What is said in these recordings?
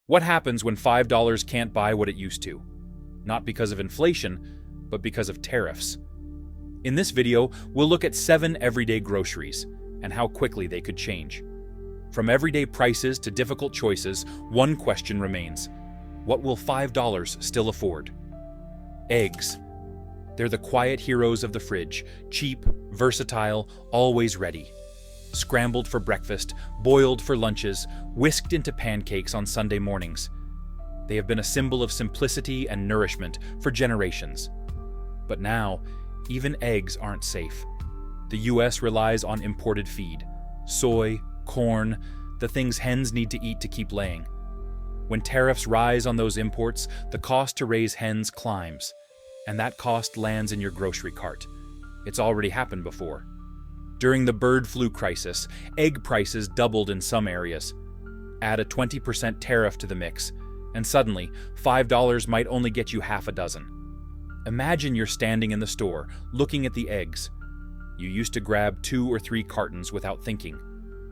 What happens when $5 can't buy what it used to? Not because of inflation, but because of tariffs. In this video, we'll look at 7 everyday groceries and how quickly they could change. From everyday prices to difficult choices, one question remains. What will $5 still afford? Eggs. They're the quiet heroes of the fridge, cheap, versatile, always ready. Scrambled for breakfast, boiled for lunches, whisked into pancakes on Sunday mornings. They have been a symbol of simplicity and nourishment for generations. But now, even eggs aren't safe. The US relies on imported feed, soy, corn, the things hens need to eat to keep laying. When tariffs rise on those imports, the cost to raise hens climbs, and that cost lands in your grocery cart. It's already happened before. During the bird flu crisis, egg prices doubled in some areas. Add a 20% tariff to the mix, and suddenly, $5 might only get you half a dozen. Imagine you're standing in the store, looking at the eggs. You used to grab 2 or 3 cartons without thinking.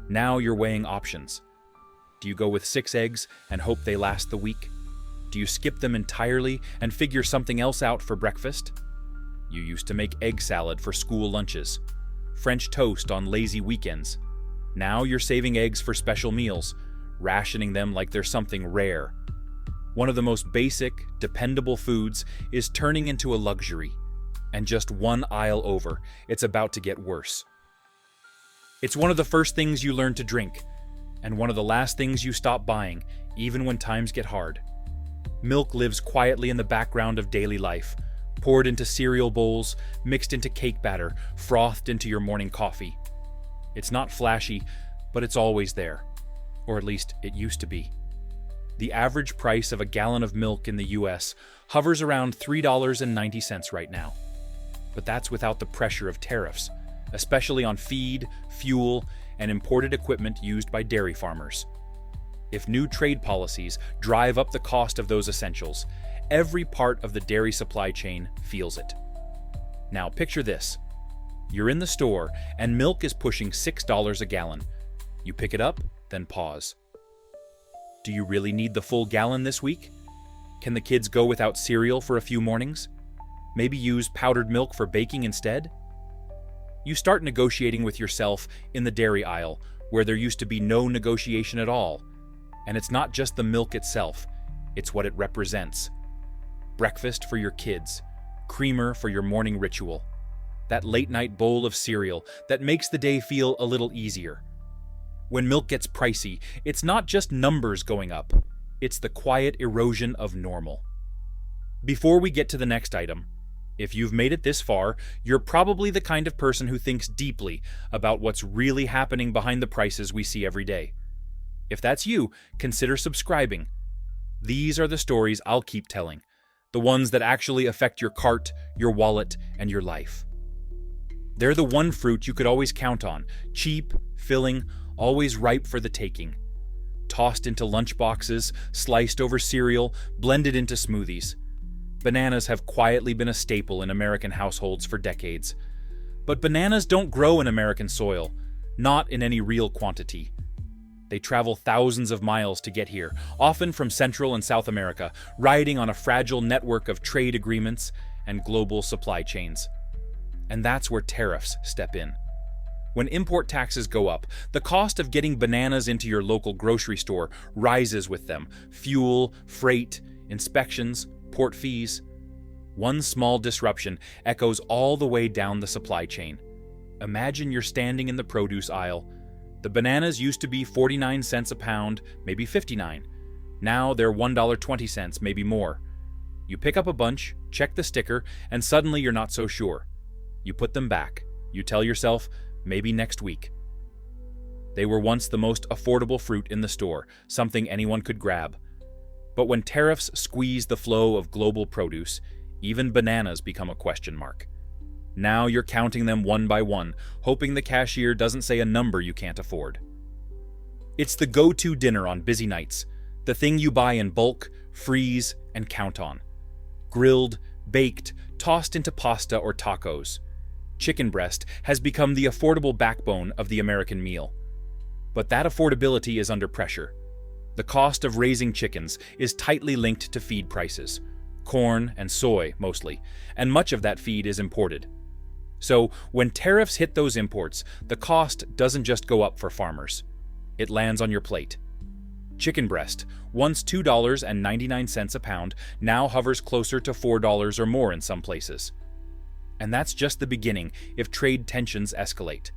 Now you're weighing options. Do you go with 6 eggs and hope they last the week? Do you skip them entirely and figure something else out for breakfast? You used to make egg salad for school lunches, French toast on lazy weekends. Now you're saving eggs for special meals, rationing them like they're something rare. One of the most basic, dependable foods is turning into a luxury. And just one aisle over, it's about to get worse. It's one of the first things you learn to drink, and one of the last things you stop buying, even when times get hard. Milk lives quietly in the background of daily life, poured into cereal bowls, mixed into cake batter, frothed into your morning coffee. It's not flashy, but it's always there. Or at least it used to be. The average price of a gallon of milk in the US hovers around $3.90 right now. But that's without the pressure of tariffs, especially on feed, fuel, and imported equipment used by dairy farmers. If new trade policies drive up the cost of those essentials, every part of the dairy supply chain feels it. Now picture this. You're in the store and milk is pushing $6 a gallon. You pick it up, then pause. Do you really need the full gallon this week? Can the kids go without cereal for a few mornings? Maybe use powdered milk for baking instead? You start negotiating with yourself in the dairy aisle, where there used to be no negotiation at all. And it's not just the milk itself, it's what it represents. Breakfast for your kids, creamer for your morning ritual, that late-night bowl of cereal that makes the day feel a little easier. When milk gets pricey, it's not just numbers going up, it's the quiet erosion of normal. Before we get to the next item, if you've made it this far, you're probably the kind of person who thinks deeply about what's really happening behind the prices we see every day. If that's you, consider subscribing. These are the stories I'll keep telling, the ones that actually affect your cart, your wallet, and your life. They're the one fruit you could always count on, cheap, filling, always ripe for the taking. Tossed into lunchboxes, sliced over cereal, blended into smoothies. Bananas have quietly been a staple in American households for decades. But bananas don't grow in American soil, not in any real quantity. They travel thousands of miles to get here, often from Central and South America, riding on a fragile network of trade agreements and global supply chains. And that's where tariffs step in. When import taxes go up, the cost of getting bananas into your local grocery store rises with them. Fuel, freight, inspections, port fees. One small disruption echoes all the way down the supply chain. Imagine you're standing in the produce aisle. The bananas used to be 49 cents a pound, maybe 59. Now they're $1.20, maybe more. You pick up a bunch, check the sticker, and suddenly you're not so sure. You put them back. You tell yourself, maybe next week. They were once the most affordable fruit in the store, something anyone could grab. But when tariffs squeeze the flow of global produce, even bananas become a question mark. Now you're counting them one by one, hoping the cashier doesn't say a number you can't afford. It's the go-to dinner on busy nights, the thing you buy in bulk, freeze, and count on. Grilled, baked, tossed into pasta or tacos. Chicken breast has become the affordable backbone of the American meal. But that affordability is under pressure. The cost of raising chickens is tightly linked to feed prices. Corn and soy, mostly, and much of that feed is imported. So, when tariffs hit those imports, the cost doesn't just go up for farmers. It lands on your plate. Chicken breast, once $2.99 a pound, now hovers closer to $4 or more in some places. And that's just the beginning if trade tensions escalate.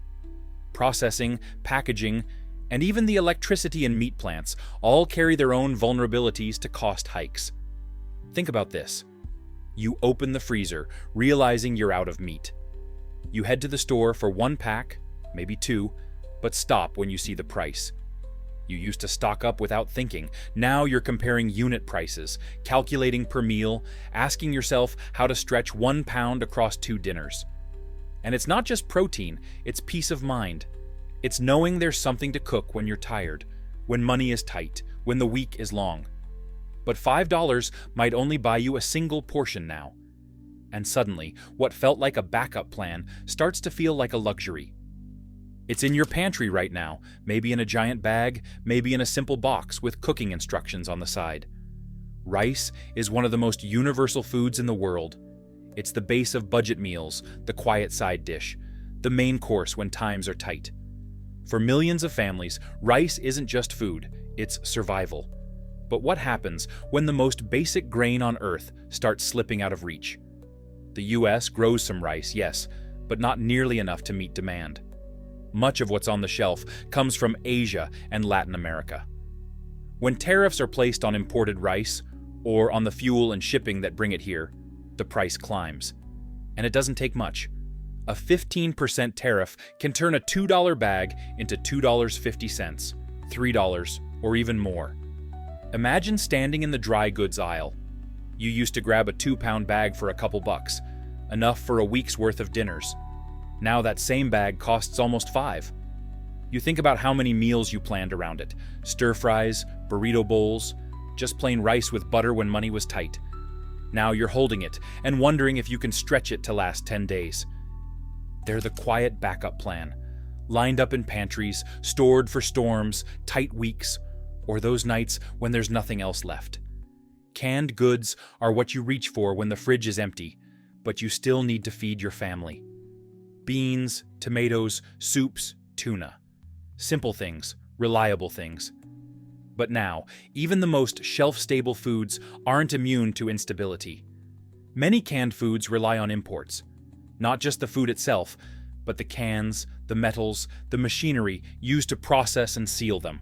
Processing, packaging, and even the electricity in meat plants all carry their own vulnerabilities to cost hikes. Think about this. You open the freezer, realizing you're out of meat. You head to the store for one pack, maybe two, but stop when you see the price. You used to stock up without thinking. Now you're comparing unit prices, calculating per meal, asking yourself how to stretch 1 pound across 2 dinners. And it's not just protein, it's peace of mind. It's knowing there's something to cook when you're tired, when money is tight, when the week is long. But $5 might only buy you a single portion now. And suddenly, what felt like a backup plan starts to feel like a luxury. It's in your pantry right now, maybe in a giant bag, maybe in a simple box with cooking instructions on the side. Rice is one of the most universal foods in the world. It's the base of budget meals, the quiet side dish, the main course when times are tight. For millions of families, rice isn't just food, it's survival. But what happens when the most basic grain on Earth starts slipping out of reach? The US grows some rice, yes, but not nearly enough to meet demand. Much of what's on the shelf comes from Asia and Latin America. When tariffs are placed on imported rice, or on the fuel and shipping that bring it here, the price climbs. And it doesn't take much. A 15% tariff can turn a $2 bag into $2.50, $3, or even more. Imagine standing in the dry goods aisle. You used to grab a 2-pound bag for a couple bucks, enough for a week's worth of dinners. Now that same bag costs almost $5. You think about how many meals you planned around it. Stir-fries, burrito bowls, just plain rice with butter when money was tight. Now you're holding it and wondering if you can stretch it to last 10 days. They're the quiet backup plan, lined up in pantries, stored for storms, tight weeks, or those nights when there's nothing else left. Canned goods are what you reach for when the fridge is empty, but you still need to feed your family. Beans, tomatoes, soups, tuna. Simple things, reliable things. But now, even the most shelf-stable foods aren't immune to instability. Many canned foods rely on imports. Not just the food itself, but the cans, the metals, the machinery used to process and seal them.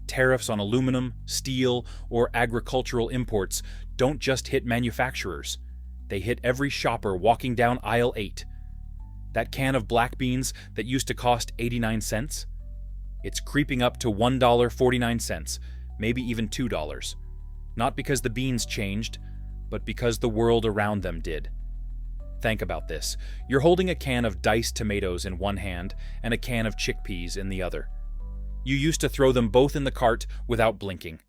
Tariffs on aluminum, steel, or agricultural imports don't just hit manufacturers. They hit every shopper walking down aisle 8. That can of black beans that used to cost 89 cents? It's creeping up to $1.49, maybe even $2. Not because the beans changed, but because the world around them did. Think about this. You're holding a can of diced tomatoes in one hand and a can of chickpeas in the other. You used to throw them both in the cart without blinking.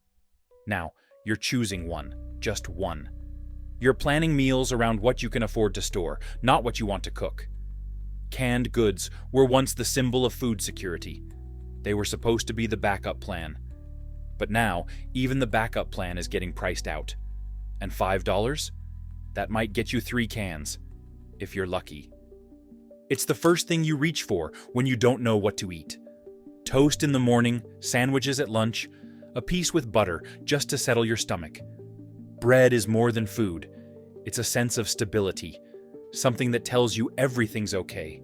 Now, you're choosing one, just one. You're planning meals around what you can afford to store, not what you want to cook. Canned goods were once the symbol of food security. They were supposed to be the backup plan. But now, even the backup plan is getting priced out. And $5? That might get you 3 cans, if you're lucky. It's the first thing you reach for when you don't know what to eat. Toast in the morning, sandwiches at lunch, a piece with butter just to settle your stomach. Bread is more than food. It's a sense of stability, something that tells you everything's okay.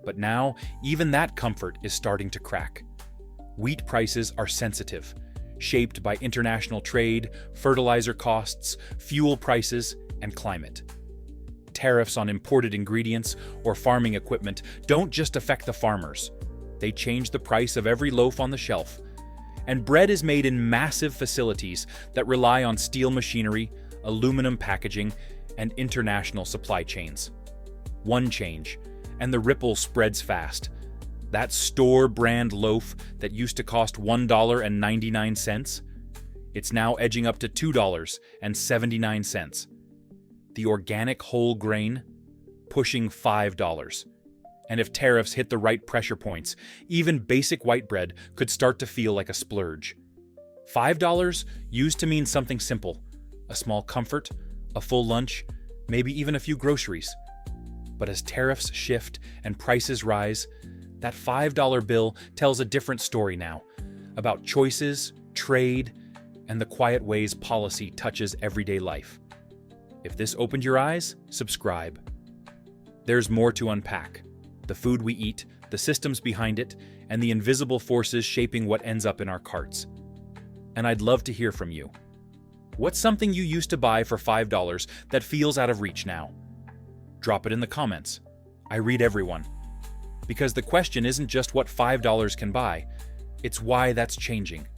But now, even that comfort is starting to crack. Wheat prices are sensitive, shaped by international trade, fertilizer costs, fuel prices, and climate. Tariffs on imported ingredients or farming equipment don't just affect the farmers. They change the price of every loaf on the shelf. And bread is made in massive facilities that rely on steel machinery, aluminum packaging, and international supply chains. One change, and the ripple spreads fast. That store-brand loaf that used to cost $1.99, it's now edging up to $2.79. The organic whole grain, pushing $5. And if tariffs hit the right pressure points, even basic white bread could start to feel like a splurge. $5 used to mean something simple, a small comfort, a full lunch, maybe even a few groceries. But as tariffs shift and prices rise, that $5 bill tells a different story now, about choices, trade, and the quiet ways policy touches everyday life. If this opened your eyes, subscribe. There's more to unpack: the food we eat, the systems behind it, and the invisible forces shaping what ends up in our carts. And I'd love to hear from you. What's something you used to buy for $5 that feels out of reach now? Drop it in the comments. I read everyone. Because the question isn't just what $5 can buy, it's why that's changing.